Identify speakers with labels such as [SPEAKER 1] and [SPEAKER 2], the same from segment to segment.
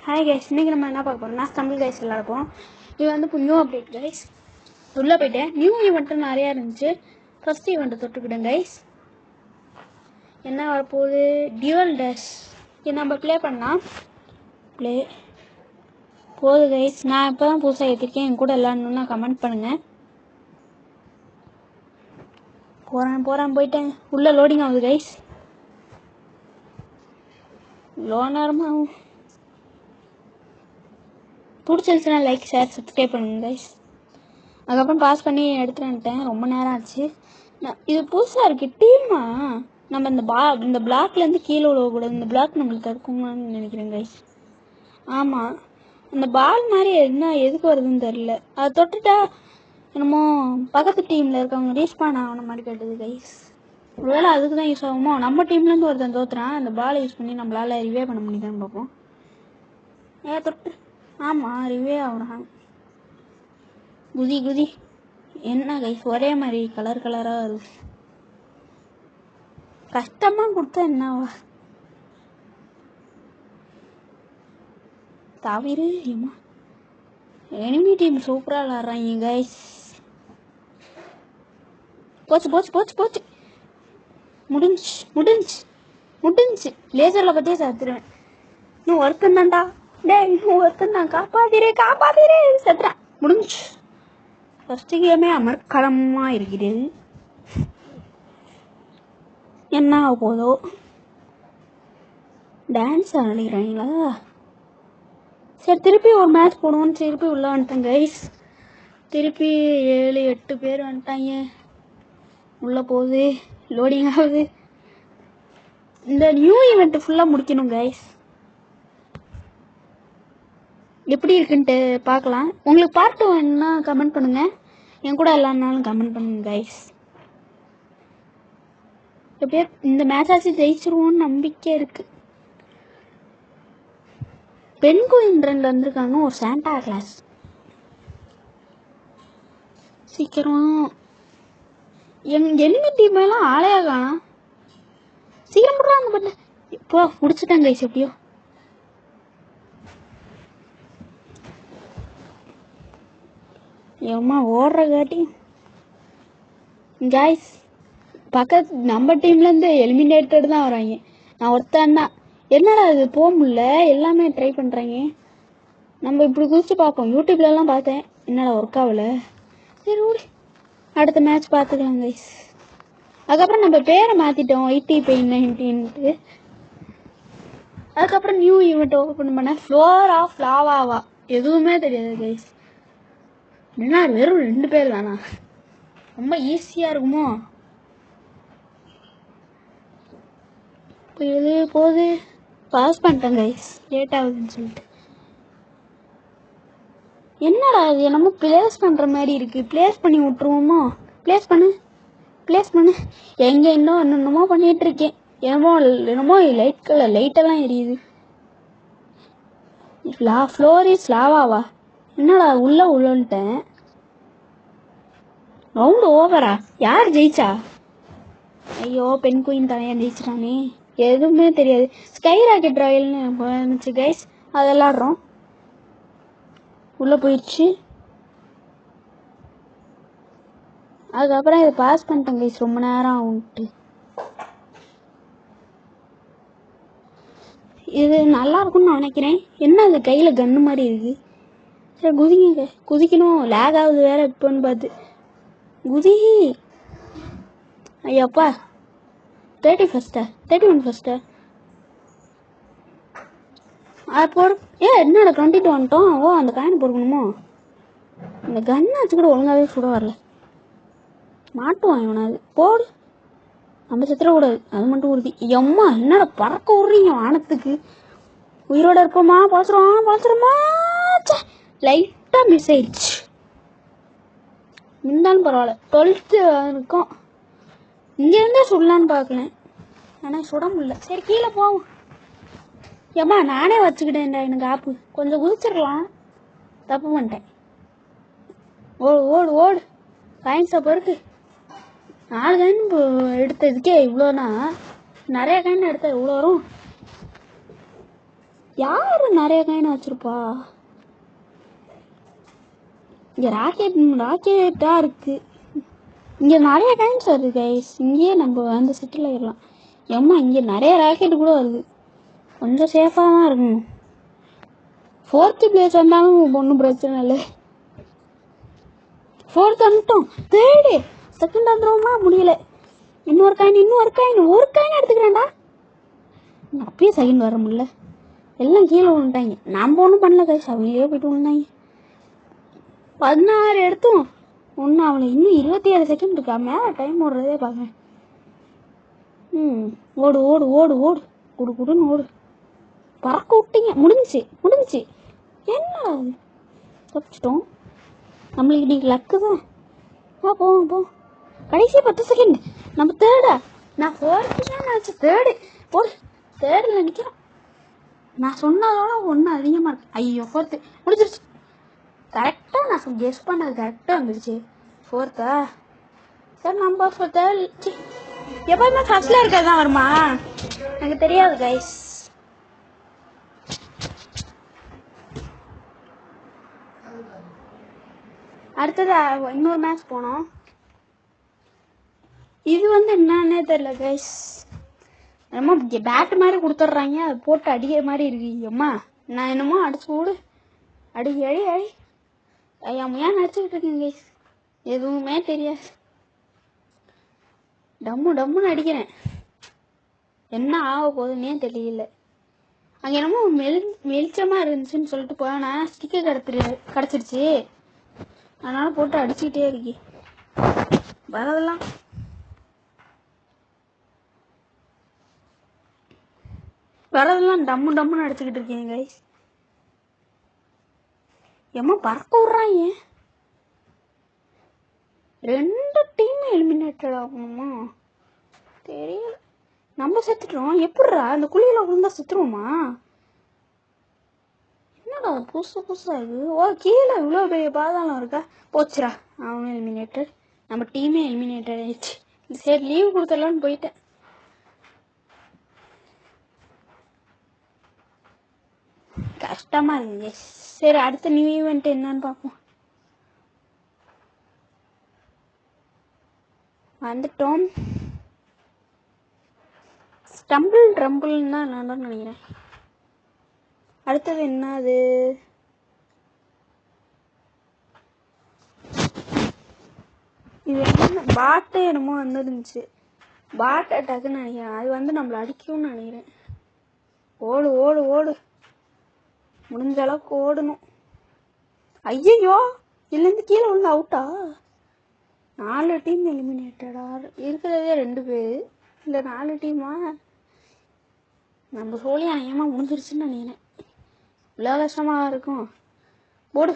[SPEAKER 1] Hi guys, இன்றைக்கி நம்ம என்ன பார்க்க போகிறோம்னா தமிழ் கைஸ் எல்லாருக்கும் இது வந்து இப்போ நியூ அப்டேட் கைஸ். உள்ளே போயிட்டேன். நியூ ஈவெண்ட்டு நிறையா இருந்துச்சு. ஃபஸ்ட் ஈவெண்ட்டை தொட்டுக்கிட்டேன் கைஸ். என்ன வரப்போகுது? Dual dash. இது நம்ம ப்ளே பண்ணலாம். ப்ளே போகுது கைஸ். நான் இப்போ தான் புதுசாக ஏற்றிருக்கேன். என் கூட விளாட்ணுன்னா கமெண்ட் பண்ணுங்கள். போயிட்டேன். உள்ளே லோடிங் ஆகுது கைஸ். இவ்வளோ நேரமாகும். பிடிச்சிருச்சுன்னா லைக், ஷேர், சப்ஸ்கிரைப் பண்ணுங்க கைஸ். அதுக்கப்புறம் பாஸ் பண்ணி எடுத்துகிட்டு வந்துட்டேன். ரொம்ப நேரம் ஆச்சு. இது புதுசாக இருக்குது டீமா. நம்ம இந்த பிளாக்லேருந்து கீழே விழுவக்கூடாது. இந்த பிளாக் நம்மளுக்கு தடுக்குமான்னு நினைக்கிறேன் கைஸ். ஆமாம், அந்த பால் மாதிரி எதுக்கு வருதுன்னு தெரில. அதை தொட்டுட்டா என்னமோ பக்கத்து டீமில் இருக்கவங்க ரீஸ்பான் ஆகின மாதிரி கேட்டது கைஸ். ஒருவேளை அதுக்கு தான் யூஸ் ஆகுமோ. நம்ம டீம்லேருந்து ஒருத்தன் தோற்றுறான். அந்த பாலை யூஸ் பண்ணி நம்மளால் ரிவே பண்ண முடியுதான்னு பார்ப்போம். தொட்டு ஆமாம், ரிவே ஆகுறான். குதி என்ன கைஸ், ஒரே மாதிரி கலர் கலராக வருது. கஷ்டமாக கொடுத்தா என்னவா? தவிர எனிமி டீம் சூப்பராக விளாட்றாங்க கைஸ். போச்சு முடிஞ்சு லேசரில் பற்றியே சாத்துருவேன். இன்னும் ஒருத்தன்தான்டா. இன்னும் ஒருத்தன் காப்பாத்திரே செத்துறேன். முடிஞ்சு. ஃபஸ்ட்டு கேமே அமர்க்களமாக இருக்கிறது. என்ன ஆக போதோ. டான்ஸ் ஆடிக்கிறாங்களா? சரி, திருப்பி ஒரு மேட்ச் போடுவோன்னு திருப்பி உள்ளே வந்துட்டேன் கைஸ். திருப்பி 7-8 பேர் வந்துட்டாங்க. உள்ளே போகுது, லோடிங் ஆகுது. இந்த நியூ ஈவெண்ட்டு ஃபுல்லாக முடிக்கணும் கைஸ். எப்படி இருக்குன்ட்டு பார்க்கலாம். உங்களுக்கு பார்ட் 2 வேணும்னா கமெண்ட் பண்ணுங்கள். என் கூட எல்லாருனாலும் கமெண்ட் பண்ணுங்க கைஸ். எப்படியே இந்த மேட்ச் ஆச்சு ஜெயிச்சிருவோன்னு நம்பிக்கை இருக்குது. பென்குயின் 2 வந்திருக்காங்க. ஒரு சாண்டா கிளாஸ். சீக்கிரம் எனிமி டீம் எல்லாம் ஆளையா காணோம். சீக்கிரம் போடுறாங்க. பண்ண இப்போ முடிச்சுட்டாங்க கைஸ். எப்படியோ ஏமா ஓடுற காட்டி கைஸ். பக்கத்து நம்ம டீம்லேருந்து எலிமினேட்டட் தான் வராங்க. நான் ஒருத்தன்னா என்னடா இது போக முடியல. எல்லாமே ட்ரை பண்ணுறாங்க. நம்ம இப்படி குதிச்சு பார்ப்போம். யூடியூப்லலாம் பார்த்தேன். என்னடா ஒர்க் ஆகல. சரி ஓடி, அடுத்த மேட்ச் பார்த்துக்கலாம் கைஸ். அதுக்கப்புறம் நம்ம பேரை மாற்றிட்டோம், IT-Pain19ன்ட்டு. அதுக்கப்புறம் நியூ ஈவெண்ட் ஓப்பன் பண்ணேன். ஃப்ளோர் ஆஃப் லாவாவா எதுவுமே தெரியாது கைஸ். என்ன வெறும் 2 பேர் தானா? ரொம்ப ஈஸியாக இருக்குமோ? இப்போ இது போகுது. பாஸ் பண்ணிட்டேன் கைஸ். லேட் ஆகுதுன்னு சொல்லிட்டு. என்னடா இது என்னமோ ப்ளேஸ் பண்ணுற மாதிரி இருக்குது. ப்ளேஸ் பண்ணி விட்ருவோமோ? ப்ளேஸ் பண்ணு. எங்கே என்னமோ பண்ணிகிட்ருக்கேன். என்னமோ லைட் கலர் லைட்டெல்லாம் எரியுது. ஃப்ளோர் இஸ் லாவாவா? என்னடா உள்ளன்ட்டேன். ரவுண்டு ஓவரா? யார் ஜெயிச்சா? ஐயோ, பென்குயின் தலையான் ஜெயிச்சிட்டானே. எதுவுமே தெரியாது. ஸ்கை ராக்கெட் ராயல்னு இருந்துச்சு கைஸ். அது விளாட்றோம். உள்ளே போயிடுச்சு. அதுக்கப்புறம் இதை பாஸ் பண்ணிட்டேன் கைஸ். ரொம்ப நேரம் ஆகும்ட்டு. இது நல்லா இருக்கும்னு நினைக்கிறேன். என்ன அது கையில் கன்று மாதிரி இருக்குது. சரி குதிக்கணும். லேக் ஆகுது வேற இப்போன்னு பார்த்து. குதி. ஐயாப்பா, 31 ஃபஸ்ட்டா போடு. என்னடா 22 வந்துட்டோம். ஓ, அந்த காயினை பொறுக்கணுமோ? இந்த கன்னை வச்சு கூட ஒழுங்காகவே சுட வரல. மாட்டுவான் இவனாது. போடு. நம்ம செத்துறக்கூடாது, அது மட்டும் உறுதி. எம்மா, என்னடா பறக்க விட்றீங்க வானத்துக்கு. உயிரோட இருப்போமா? பழச்சிருமா? லைட்டாக மிஸ் ஆயிடுச்சு. இருந்தாலும் பரவாயில்ல. 12th இருக்கும். இங்கேருந்தே சுடலான்னு பார்க்கலேன், ஆனால் சுட முடியல. சரி, கீழே போவோம். ஏம்மா, நானே வச்சுக்கிட்டேன்டா. எனக்கு ஆப்பு கொஞ்சம் குதிச்சிடலாம். தப்பு பண்ணிட்டேன். ஓடு காயின்ஸை பொறுக்கு. 4 காயின் எடுத்ததுக்கே இவ்வளோனா, நிறைய காயின் எடுத்தால் இவ்வளோ வரும். யாரு நிறைய காயின் வச்சிருப்பா? இங்க ராக்கெட்டா இருக்கு. இங்க நிறைய காயின்ஸ் வருது கைஸ். இங்கேயே நம்ம அந்த சிட்டில ஏறலாம். ஏம்மா இங்க நிறைய ராக்கெட் கூட வருது. கொஞ்சம் சேஃபா தான் இருக்கணும். 4th பிளேஸ் வந்தாலும் ஒன்றும் பிரச்சனை இல்லை. 4th வந்துட்டோம். 3rd second வந்துடுவோமா? முடியல. இன்னொரு காயின் ஒரு காயின் எடுத்துக்கிறேன்டா. அப்பயே செகண்ட் வர முடியல. எல்லாம் கீழே விழுந்துட்டாங்க. நம்ம ஒன்றும் பண்ணல கைஸ், அவங்களே போயிட்டு விழுந்தாங்க. 16 எடுத்தோம். ஒன்றும் அவளை இன்னும் 27 செகண்ட் இருக்கா. மேலே டைம் ஓடுறதே பார்க்குறேன். ஓடு ஓடு ஓடு ஓடு குடு குடுன்னு ஓடு. பறக்க விட்டீங்க. முடிஞ்சிச்சு. என்ன தப்பிச்சிட்டோம். நம்மளுக்கு இன்னைக்கு லக்கு தான். போவோம். கடைசி 10 செகண்ட். நம்ம 3rd. நான் 4th தான் நினச்சேன். 3rd போடு. 3rd நினைக்கிறேன். நான் சொன்னதோட ஒன்று அதிகமாக இருக்கு. ஐயோ 4th முடிஞ்சிருச்சு. கரெக்டாக நான் கெஸ் பண்ணது கரெக்டாக வந்துருச்சு. 4th சார் நம்ம 3rd எப்போதுமே ஃபர்ஸ்ட்ல இருக்கிறது தான் வருமா? எனக்கு தெரியாது கைஸ். அடுத்தது இன்னொரு மேட்ச் போனோம். இது என்னன்னே தெரியல கைஸ். என்னமோ பேட் மாதிரி கொடுத்துட்றாங்க. அது போட்டு அடிக்கிற மாதிரி இருக்கு. அம்மா நான் என்னமோ அடிச்சு விடு. அடி ஐயாமையா நடிச்சுக்கிட்டு இருக்கேன் கைஸ். எதுவுமே தெரியாது. டம்முன்னு அடிக்கிறேன். என்ன ஆக போகுதுன்னே தெரியல. அங்கே என்னமோ வெளிச்சமாக இருந்துச்சுன்னு சொல்லிட்டு போனா ஸ்டிக்கர் கிடச்சிருச்சு. அதனால போட்டு அடிச்சுக்கிட்டே இருக்கி. வரதெல்லாம் டம்முன்னு அடிச்சுக்கிட்டு இருக்கேன் கைஸ். ஏம்மா பறக்க விட்றாங்க. 2 டீம் எலிமினேட்டட் ஆகணுமா? தெரியல. நம்ம செத்துட்டோம். எப்படிரா அந்த குழியில விழுந்தா செத்துருவோமா? என்னடா புதுசா இருக்கு. கீழே இவ்வளோ பெரிய பாதாளம் இருக்கா? போச்சுரா, அவனும் எலிமினேட்டட். நம்ம டீமே எலிமினேட்டட் ஆயிடுச்சு. சரி லீவ் கொடுத்துடலான்னு போயிட்டேன். கஷ்டமா இருக்கு. சரி அடுத்த நியூ ஈவெண்ட் என்னன்னு பார்ப்போம். வந்துட்டோம். ஸ்டம்பிள் ட்ரம்பிள்னு தான் நான் நினைக்கிறேன். அடுத்தது என்னது? இது என்ன பாட்டு என்னமோ வந்துருந்துச்சு. பாட் அட்டாக்குன்னு நினைக்கிறேன். அது நம்மளை அடிக்கும்னு நினைக்கிறேன். ஓடு முடிஞ்ச அளவுக்கு ஓடணும். ஐயோ இதுலேருந்து கீழே விழுந்து அவுட்டா? 4 டீம் எலிமினேட்டடா இருக்கிறதே 2 பேர். இந்த 4 டீமா நம்ம சோழி அநேகமாக முடிஞ்சிருச்சுன்னு நினைக்கிறேன். இவ்வளோ கஷ்டமாக இருக்கும். போடு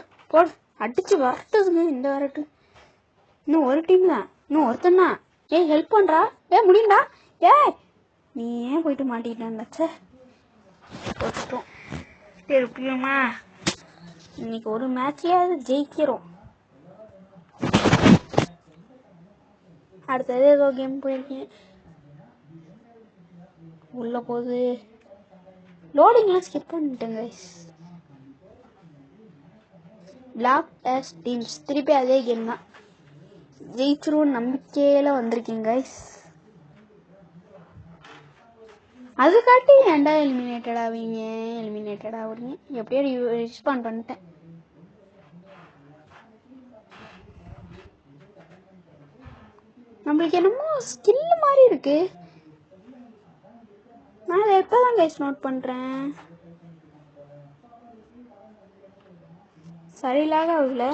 [SPEAKER 1] அடிச்சு வரட்டுதுங்க. இந்த வரட்டு இன்னும் ஒரு டீம் தான். இன்னும் ஒருத்தன் தான். ஹெல்ப் பண்ணுறா. முடியும்டா. நீ ஏன் போயிட்டு மாட்டிக்கிட்டான்டாச்சே. போட்டுட்டோம். திருப்பியுமா இன்னைக்கு ஒரு மேட்ச்லயாவது ஜெயிக்கிறோம். அடுத்தது ஏதோ கேம் போயிருக்கேன். உள்ள போகுது. லோடிங்லாம் ஸ்கிப் பண்ணிட்டேன் கைஸ். பிளாக் டேஷ் டீம்ஸ் திருப்பி அதே கேம் தான். ஜெயிச்சிருவோம் நம்பிக்கையில வந்திருக்கேன் கைஸ். அது காட்டி ஏன்டா எலிமினேட்டட் ஆகுறீங்க. எப்படியோ ரெஸ்பாண்ட் பண்ணிட்டேன். நம்மளுக்கு என்னமோ ஸ்கில் மாதிரி இருக்கு. நான் அதை எப்போதான் கைஸ் நோட் பண்றேன். சரியில்லாத ஆகல.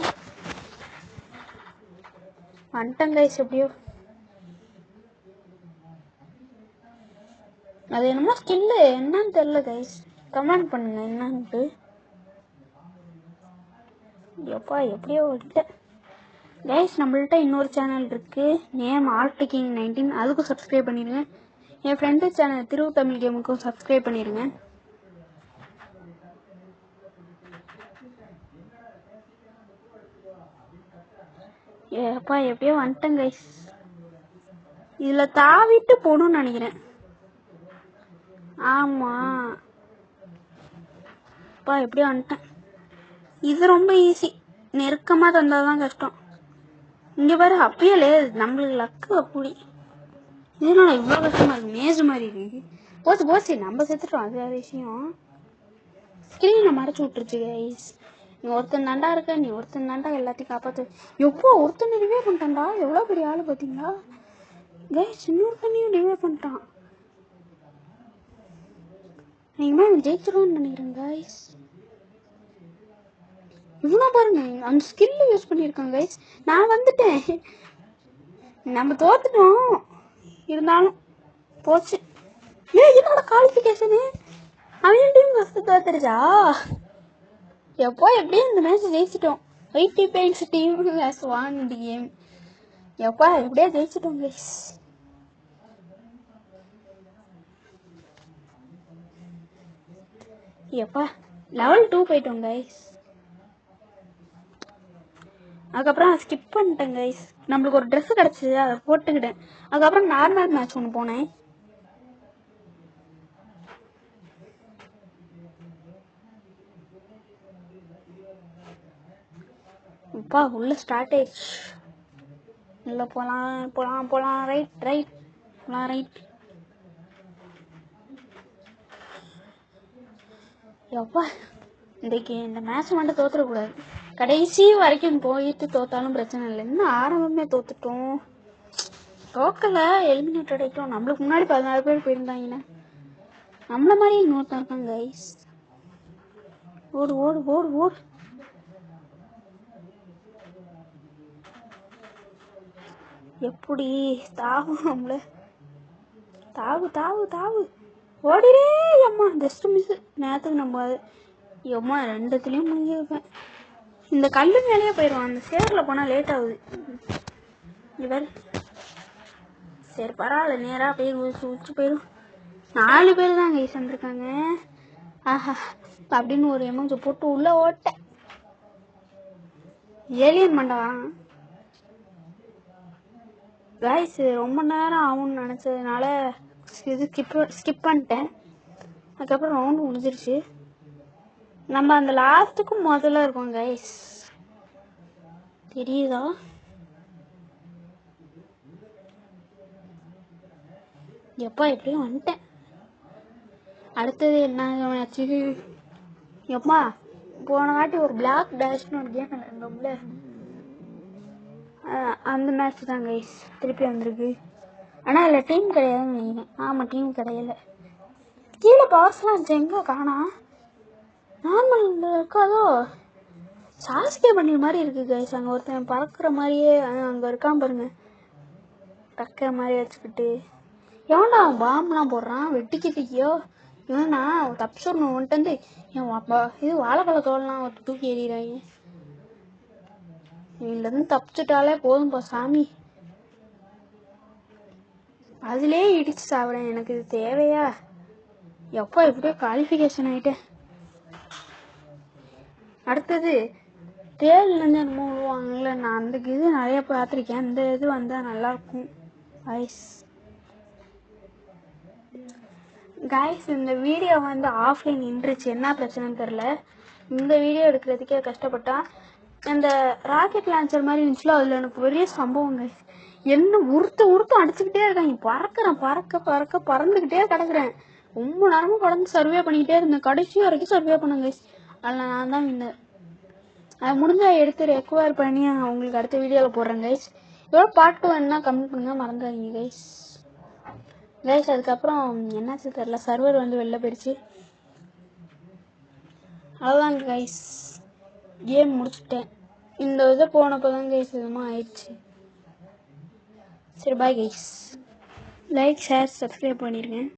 [SPEAKER 1] வந்துட்டேன் கைஸ். எப்படியோ அது என்னமோ ஸ்கில்லு என்னன்னு தெரியல கைஸ். கமெண்ட் பண்ணுங்க என்னன்ட்டு. எப்படியோ விட்டேன் கைஸ். நம்மள்ட்ட இன்னொரு சேனல் இருக்கு. நேம் ஆர்டிகிங் 19. அதுக்கும் சப்ஸ்கிரைப் பண்ணிடுங்க. என் ஃப்ரெண்டு சேனல் திரு தமிழ் கேமுக்கும் சப்ஸ்கிரைப் பண்ணிடுங்க. எப்படியோ வந்துட்டேன் கைஸ். இதுல தாவிட்டு போகணும்னு நினைக்கிறேன். ஆமா எப்பா எப்படியோ வந்துட்டேன். இது ரொம்ப ஈஸி, நெருக்கமாக தந்தால் தான் கஷ்டம். இங்கே பாரு அப்பயே நம்மளுக்கு லக்கு அப்படி. இதனால இவ்வளோ கஷ்டமா இருக்கு, மேஜ் மாதிரி இருக்கு. போச்சு நம்ம செத்துட்டோம், அது வேறு விஷயம். ஸ்க்ரீனை மறைச்சி விட்டுருச்சு கைஸ். நீ ஒருத்தன் தாண்டா இருக்க, நீ ஒருத்தன் தாண்டா எல்லாத்தையும் காப்பாற்று. எவ்வளோ ஒருத்தன் ரிவே பண்ணிட்டான்டா, எவ்வளோ பெரிய ஆள் பார்த்தீங்களா கைஸ். இன்னொருத்தனையும் ரிவே பண்ணிட்டான். நீங்கள் ஜெயிச்சிருவான்னு நினைக்கிறேன் கைஸ். இவ்வளோ பாருங்க, அந்த ஸ்கில்ல யூஸ் பண்ணியிருக்காங்க கைஸ். நான் வந்துட்டேன், நம்ம தோத்துட்டோம். இருந்தாலும் போச்சு. என்னோட குவாலிஃபிகேஷனு அவன் டீம் ஃபஸ்ட்டு தோத்துருச்சா? எப்போ எப்படியும் இந்த மேட்ச் ஜெயிச்சிட்டோம். IT paints team has won the game. எப்பா எப்படியா ஜெயிச்சிட்டோம் கைஸ். எப்பா லெவல் 2 போயிட்டோம் கைஸ். அதுக்கப்புறம் ஸ்கிப் பண்ணிட்டேன் கைஸ். நம்மளுக்கு ஒரு ட்ரெஸ் கிடச்சிது, அதை போட்டுக்கிட்டேன். அதுக்கப்புறம் நார்மல் மேட்ச் ஒன்று போனேன். அப்பா உள்ள ஸ்ட்ராட்டேஜ் உள்ள போலாம் ரைட் எப்பா இன்றைக்கு இந்த மேட்ச் மட்டும் தோத்துடக்கூடாது. கடைசி வரைக்கும் போயிட்டு தோத்தாலும் பிரச்சனை இல்லை. இன்னும் ஆரம்பமே தோத்துட்டோம். தோக்கலை, எலிமினேட்டட் ஆகிட்டோம். நம்மளுக்கு முன்னாடி 16 பேர் போயிருந்தாங்கன்னா நம்மள மாதிரி இன்னொருத்தன் இருக்காங்க கைஸ். ஓடு எப்படி தாவும்ல, தாவு ஓடிரே. அம்மா ஜஸ்ட் மிஸ். நேரத்துக்கு நம்ம அம்மா ரெண்டுத்துலேயும் முடிஞ்சு வைப்பேன். இந்த கல் மேலேயே போயிடுவான், அந்த சேரில் போனால் லேட் ஆகுது. இவர் சரி பரவாயில்ல, நேராக போய் உச்சி போயிடும். 4 பேர் தான் கைஸ் வந்திருக்காங்க. ஆஹா அப்படின்னு ஒரு எமோஜி போட்டு உள்ள ஓட்ட. ஏலியன் மண்டவா கைஸ். ரொம்ப நேரம் ஆகும்னு நினச்சதுனால இது ஸ்கிப் பண்ணிட்டேன். அதுக்கப்புறம் ரவுண்டு முடிஞ்சிருச்சு. நம்ம அந்த லாஸ்ட்டுக்கும் முதல்ல இருக்கோம் கைஸ், தெரியுதா? எப்பா எப்படியும் வந்துட்டேன். அடுத்தது என்ன மேட்ச்சு? எப்பா போன வாட்டி ஒரு பிளாக் டேஷ்னு ஒரு கேம் விளையாண்டோம்ல, அந்த மேட்ச் தான் கைஸ் திருப்பி வந்திருக்கு. ஆனால் அதில் டீம் கிடையாதுன்னு நினைக்கிறேன். ஆமாம் டீம் கிடையாது. கீழே பவர்ஸ்லாம் இருந்துச்சு, எங்கே காணா? நார்மல் இருக்காதோ? சாஸ்கே பண்ணிற மாதிரி இருக்குது கைஸ். அங்கே ஒருத்தன் பறக்கிற மாதிரியே அங்கே இருக்கான் பாருங்க, பறக்கிற மாதிரி வச்சுக்கிட்டு. எவன்டா அவன் பாம்பெலாம் போடுறான் வெட்டிக்கிட்டியோ? இவனா தப்பிச்சுடணும் வந்துட்டு வந்து என் இது வாழைப்பழ தோல்லாம் ஒரு தூக்கி எறிகிறாங்க. இதுலேருந்து தப்பிச்சுட்டாலே போதும்பா சாமி. அதுலேயே இடிச்சு சாப்பிடேன், எனக்கு இது தேவையா? எப்போ எப்படியோ குவாலிஃபிகேஷன் ஆகிட்டேன். அடுத்தது தேல்லேருந்து என்னமோ விடுவாங்கல்ல, நான் அந்த இது நிறைய பார்த்துருக்கேன். அந்த இது வந்தால் நல்லாயிருக்கும் கைஸ். கைஸ் இந்த வீடியோ வந்து ஆஃப்லைன் நின்றுச்சு, என்ன பிரச்சனைன்னு தெரில. இந்த வீடியோ எடுக்கிறதுக்கே கஷ்டப்பட்டா. அந்த ராக்கெட் லான்ச்சர் மாதிரி இருந்துச்சுல, அதில் எனக்கு பெரிய சம்பவம் கைஸ். என்ன உருத்த அடிச்சுக்கிட்டே இருக்காங்க. பறந்துக்கிட்டே கிடக்குறேன். ரொம்ப நேரமும் கடந்து சர்வே பண்ணிக்கிட்டே இருந்தேன். கடைசி வரைக்கும் சர்வே பண்ணேன் கைஸ். அதில் நான் தான் வின்னர். அதை முடிஞ்சால் எடுத்து ரெக்வயர் பண்ணி உங்களுக்கு அடுத்த வீடியோவில் போடுறேன் கைஸ். இதோட பார்ட் 2 என்ன கமெண்ட் பண்ணுங்க, மறந்துடாதீங்க கைஸ். அதுக்கப்புறம் என்னாச்சு தெரில, சர்வர் வந்து வெளில போயிடுச்சு. அவ்வளோதாங்க கைஸ், கேம் முடிச்சுட்டேன். இந்த இதை போனப்போ தான் கைஸ் இதுமா ஆயிடுச்சு. சரி bye guys. Like share subscribe பண்ணிடுங்க.